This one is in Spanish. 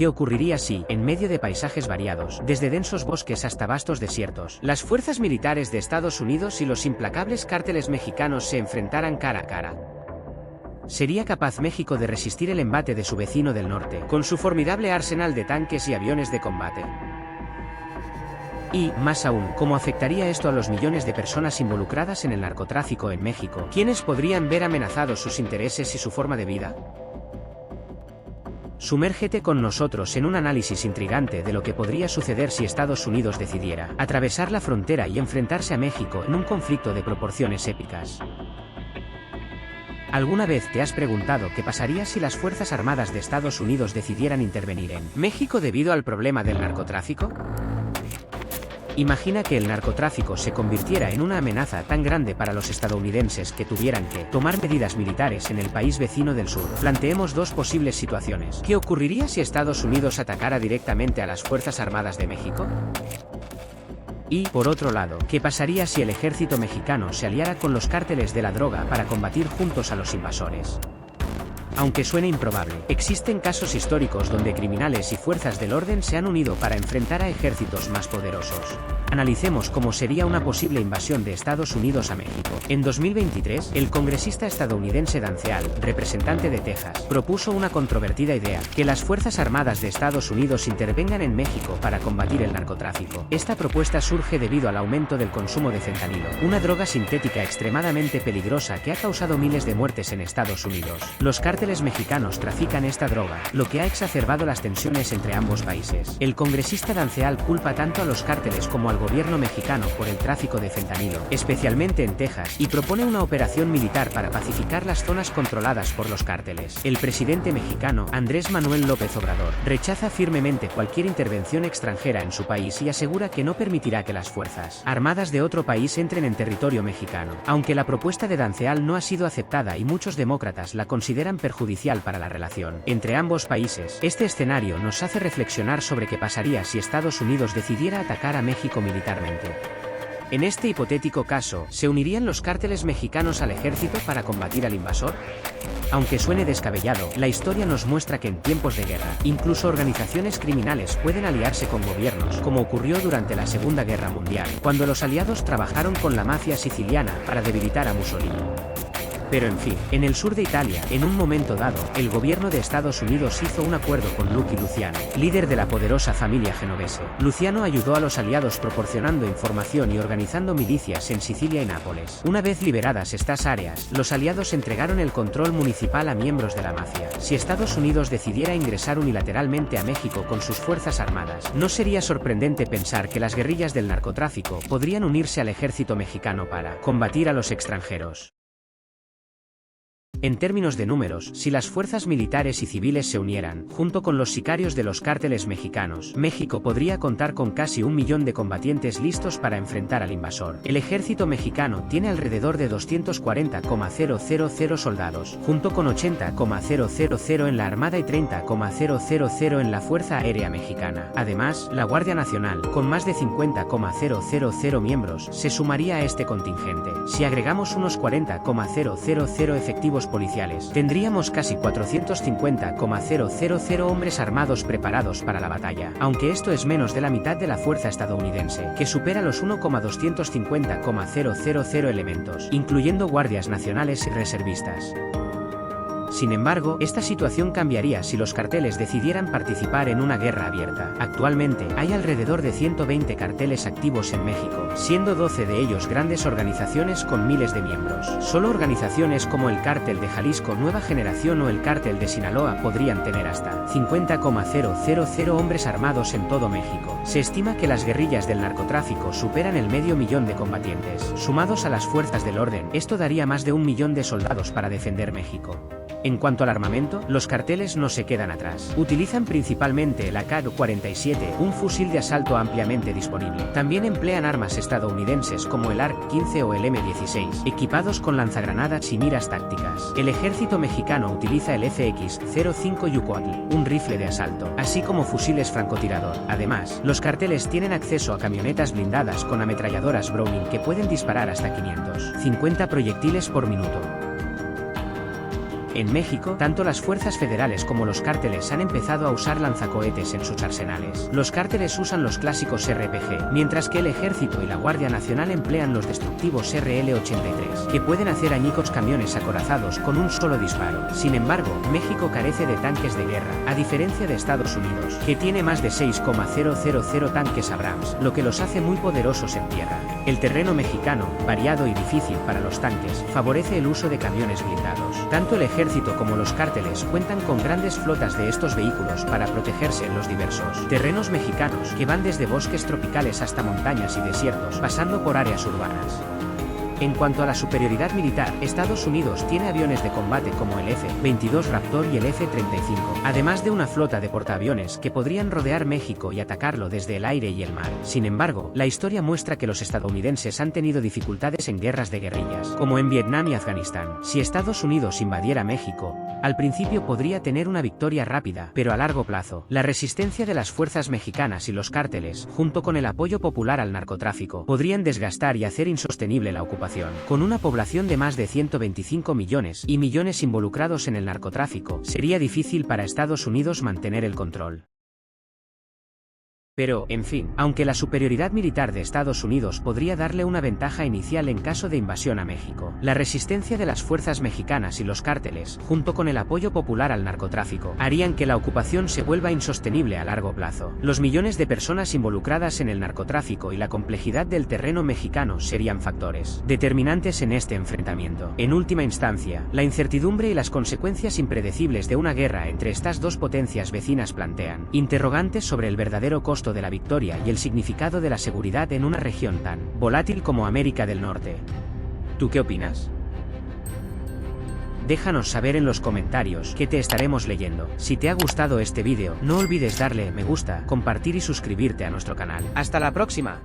¿Qué ocurriría si, en medio de paisajes variados, desde densos bosques hasta vastos desiertos, las fuerzas militares de Estados Unidos y los implacables cárteles mexicanos se enfrentaran cara a cara? ¿Sería capaz México de resistir el embate de su vecino del norte, con su formidable arsenal de tanques y aviones de combate? Y, más aún, ¿cómo afectaría esto a los millones de personas involucradas en el narcotráfico en México, quienes podrían ver amenazados sus intereses y su forma de vida? Sumérgete con nosotros en un análisis intrigante de lo que podría suceder si Estados Unidos decidiera atravesar la frontera y enfrentarse a México en un conflicto de proporciones épicas. ¿Alguna vez te has preguntado qué pasaría si las Fuerzas Armadas de Estados Unidos decidieran intervenir en México debido al problema del narcotráfico? Imagina que el narcotráfico se convirtiera en una amenaza tan grande para los estadounidenses que tuvieran que tomar medidas militares en el país vecino del sur. Planteemos dos posibles situaciones. ¿Qué ocurriría si Estados Unidos atacara directamente a las Fuerzas Armadas de México? Y, por otro lado, ¿qué pasaría si el ejército mexicano se aliara con los cárteles de la droga para combatir juntos a los invasores? Aunque suene improbable, existen casos históricos donde criminales y fuerzas del orden se han unido para enfrentar a ejércitos más poderosos. Analicemos cómo sería una posible invasión de Estados Unidos a México. En 2023, el congresista estadounidense Dan Ceal, representante de Texas, propuso una controvertida idea: que las Fuerzas Armadas de Estados Unidos intervengan en México para combatir el narcotráfico. Esta propuesta surge debido al aumento del consumo de fentanilo, una droga sintética extremadamente peligrosa que ha causado miles de muertes en Estados Unidos. Los cárteles mexicanos trafican esta droga, lo que ha exacerbado las tensiones entre ambos países. El congresista Dan Ceal culpa tanto a los cárteles como al gobierno mexicano por el tráfico de fentanilo, especialmente en Texas, y propone una operación militar para pacificar las zonas controladas por los cárteles. El presidente mexicano, Andrés Manuel López Obrador, rechaza firmemente cualquier intervención extranjera en su país y asegura que no permitirá que las fuerzas armadas de otro país entren en territorio mexicano. Aunque la propuesta de Dan Ceal no ha sido aceptada y muchos demócratas la consideran perjudicial para la relación entre ambos países, este escenario nos hace reflexionar sobre qué pasaría si Estados Unidos decidiera atacar a México militarmente. En este hipotético caso, ¿se unirían los cárteles mexicanos al ejército para combatir al invasor? Aunque suene descabellado, la historia nos muestra que en tiempos de guerra, incluso organizaciones criminales pueden aliarse con gobiernos, como ocurrió durante la Segunda Guerra Mundial, cuando los aliados trabajaron con la mafia siciliana para debilitar a Mussolini. Pero en fin, en el sur de Italia, en un momento dado, el gobierno de Estados Unidos hizo un acuerdo con Lucky Luciano, líder de la poderosa familia genovese. Luciano ayudó a los aliados proporcionando información y organizando milicias en Sicilia y Nápoles. Una vez liberadas estas áreas, los aliados entregaron el control municipal a miembros de la mafia. Si Estados Unidos decidiera ingresar unilateralmente a México con sus fuerzas armadas, no sería sorprendente pensar que las guerrillas del narcotráfico podrían unirse al ejército mexicano para combatir a los extranjeros. En términos de números, si las fuerzas militares y civiles se unieran, junto con los sicarios de los cárteles mexicanos, México podría contar con casi 1 millón de combatientes listos para enfrentar al invasor. El ejército mexicano tiene alrededor de 240,000 soldados, junto con 80,000 en la Armada y 30,000 en la Fuerza Aérea Mexicana. Además, la Guardia Nacional, con más de 50,000 miembros, se sumaría a este contingente. Si agregamos unos 40,000 efectivos policiales, tendríamos casi 450,000 hombres armados preparados para la batalla, aunque esto es menos de la mitad de la fuerza estadounidense, que supera los 1,250,000 elementos, incluyendo guardias nacionales y reservistas. Sin embargo, esta situación cambiaría si los carteles decidieran participar en una guerra abierta. Actualmente, hay alrededor de 120 carteles activos en México, siendo 12 de ellos grandes organizaciones con miles de miembros. Solo organizaciones como el Cártel de Jalisco Nueva Generación o el Cártel de Sinaloa podrían tener hasta 50,000 hombres armados en todo México. Se estima que las guerrillas del narcotráfico superan el 500,000 de combatientes. Sumados a las fuerzas del orden, esto daría más de 1 millón de soldados para defender México. En cuanto al armamento, los carteles no se quedan atrás. Utilizan principalmente el AK-47, un fusil de asalto ampliamente disponible. También emplean armas estadounidenses como el ARC-15 o el M16, equipados con lanzagranadas y miras tácticas. El ejército mexicano utiliza el FX-05 Yucuatl, un rifle de asalto, así como fusiles francotirador. Además, los carteles tienen acceso a camionetas blindadas con ametralladoras Browning que pueden disparar hasta 550 proyectiles por minuto. En México, tanto las fuerzas federales como los cárteles han empezado a usar lanzacohetes en sus arsenales. Los cárteles usan los clásicos RPG, mientras que el ejército y la Guardia Nacional emplean los destructivos RL-83, que pueden hacer añicos camiones acorazados con un solo disparo. Sin embargo, México carece de tanques de guerra, a diferencia de Estados Unidos, que tiene más de 6,000 tanques Abrams, lo que los hace muy poderosos en tierra. El terreno mexicano, variado y difícil para los tanques, favorece el uso de camiones blindados. Tanto el ejército como los cárteles cuentan con grandes flotas de estos vehículos para protegerse en los diversos terrenos mexicanos, que van desde bosques tropicales hasta montañas y desiertos, pasando por áreas urbanas. En cuanto a la superioridad militar, Estados Unidos tiene aviones de combate como el F-22 Raptor y el F-35, además de una flota de portaaviones que podrían rodear México y atacarlo desde el aire y el mar. Sin embargo, la historia muestra que los estadounidenses han tenido dificultades en guerras de guerrillas, como en Vietnam y Afganistán. Si Estados Unidos invadiera México, al principio podría tener una victoria rápida, pero a largo plazo, la resistencia de las fuerzas mexicanas y los cárteles, junto con el apoyo popular al narcotráfico, podrían desgastar y hacer insostenible la ocupación. Con una población de más de 125 millones y millones involucrados en el narcotráfico, sería difícil para Estados Unidos mantener el control. Pero, en fin, aunque la superioridad militar de Estados Unidos podría darle una ventaja inicial en caso de invasión a México, la resistencia de las fuerzas mexicanas y los cárteles, junto con el apoyo popular al narcotráfico, harían que la ocupación se vuelva insostenible a largo plazo. Los millones de personas involucradas en el narcotráfico y la complejidad del terreno mexicano serían factores determinantes en este enfrentamiento. En última instancia, la incertidumbre y las consecuencias impredecibles de una guerra entre estas dos potencias vecinas plantean interrogantes sobre el verdadero costo de la victoria y el significado de la seguridad en una región tan volátil como América del Norte. ¿Tú qué opinas? Déjanos saber en los comentarios, que te estaremos leyendo. Si te ha gustado este vídeo, no olvides darle me gusta, compartir y suscribirte a nuestro canal. ¡Hasta la próxima!